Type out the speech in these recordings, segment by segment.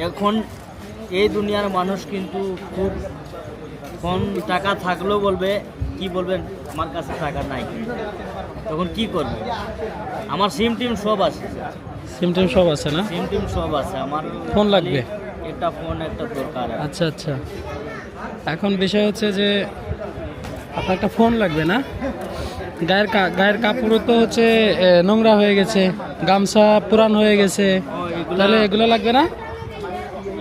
এখন এই দুনিয়ার মানুষ কিন্তু খুব ফোন টাকা থাকলেও বলবে কি বলবেন আমার কাছে টাকা নাই, তখন কি করবে? আমার সিম টিম সব আছে, সিম টিম সব আছে না? সিম টিম সব আছে, আমার ফোন লাগবে, একটা ফোন একটা দরকার। আচ্ছা আচ্ছা। এখন বিষয় হচ্ছে যে আপনার একটা ফোন লাগবে না? গায়ের কাপড়ও তো হচ্ছে নোংরা হয়ে গেছে, গামছা পুরান হয়ে গেছে, তাহলে এগুলো লাগবে না?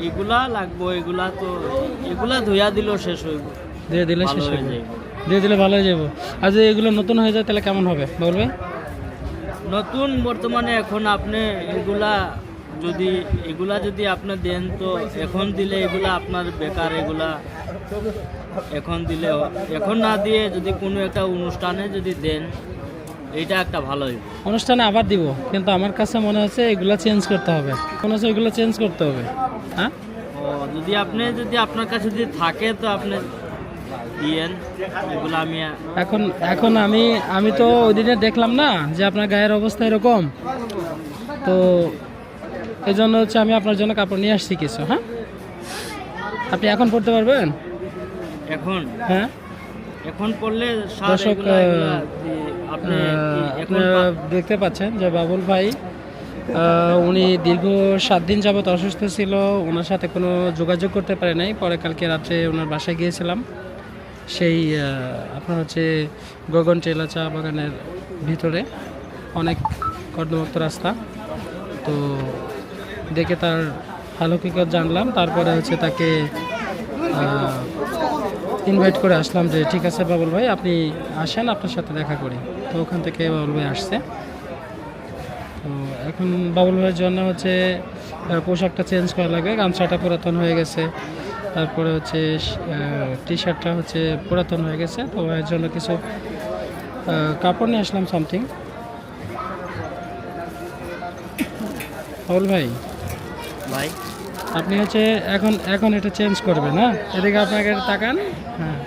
এগুলা লাগবো, এগুলা ধুইয়া দিলেও শেষ হইব, দিয়ে দিলে শেষ হয়ে হয়ে যাবে। দিয়ে দিলে ভালো হয়ে যাবো। আর যদি এগুলো নতুন হয়ে যায় তাহলে কেমন হবে বলবে? নতুন বর্তমানে এখন আপনি এগুলা যদি আপনি দেন তো এখন দিলে এগুলা আপনার বেকার, এগুলা এখন না দিয়ে যদি কোনো একটা অনুষ্ঠানে যদি দেন এটা একটা ভালো হইব। অনুষ্ঠানে আবার দিব, কিন্তু আমার কাছে মনে হচ্ছে এগুলো চেঞ্জ করতে হবে, মনে হচ্ছে এগুলো চেঞ্জ করতে হবে। হ্যাঁ, ও যদি আপনার কাছে যদি থাকে তো আপনি দিয়েন, এগুলো আমি এখন আমি তো ওই দিনে দেখলাম না যে আপনার গায়ের অবস্থা এরকম, তো এই জন্য হচ্ছে আমি আপনার জন্য কাপড় নিয়ে আসছি কিছু। হ্যাঁ, আপনি এখন পড়তে পারবেন? এখন হ্যাঁ, এখন পড়লে দর্শক আপনারা দেখতে পাচ্ছেন যে বাবুল ভাই উনি দীর্ঘ 7 দিন যাবত অসুস্থ ছিল, ওনার সাথে কোনো যোগাযোগ করতে পারে নাই। পরে কালকে রাত্রে ওনার বাসায় গিয়েছিলাম, সেই আপনার হচ্ছে গগন টেলা চা বাগানের ভিতরে, অনেক কর্দমুক্ত রাস্তা, তো দেখে তার হালকিকত জানলাম। তারপরে হচ্ছে তাকে ইনভাইট করে আসলাম যে ঠিক আছে বাবুল ভাই আপনি আসেন, আপনার সাথে দেখা করি। তো ওখান থেকে বাবুল ভাই আসছে। তো এখন বাবুল ভাইয়ের জন্য হচ্ছে পোশাকটা চেঞ্জ করা লাগবে, গামছাটা পুরাতন হয়ে গেছে, তারপরে হচ্ছে টি শার্টটা হচ্ছে পুরাতন হয়ে গেছে, তো এর জন্য কিছু কাপড় নিয়ে আসলাম সামথিং। বাবুল ভাই ভাই আপনি হচ্ছে এখন এটা চেঞ্জ করবেন, হ্যাঁ? এদিকে আপনাকে তাকান। হ্যাঁ,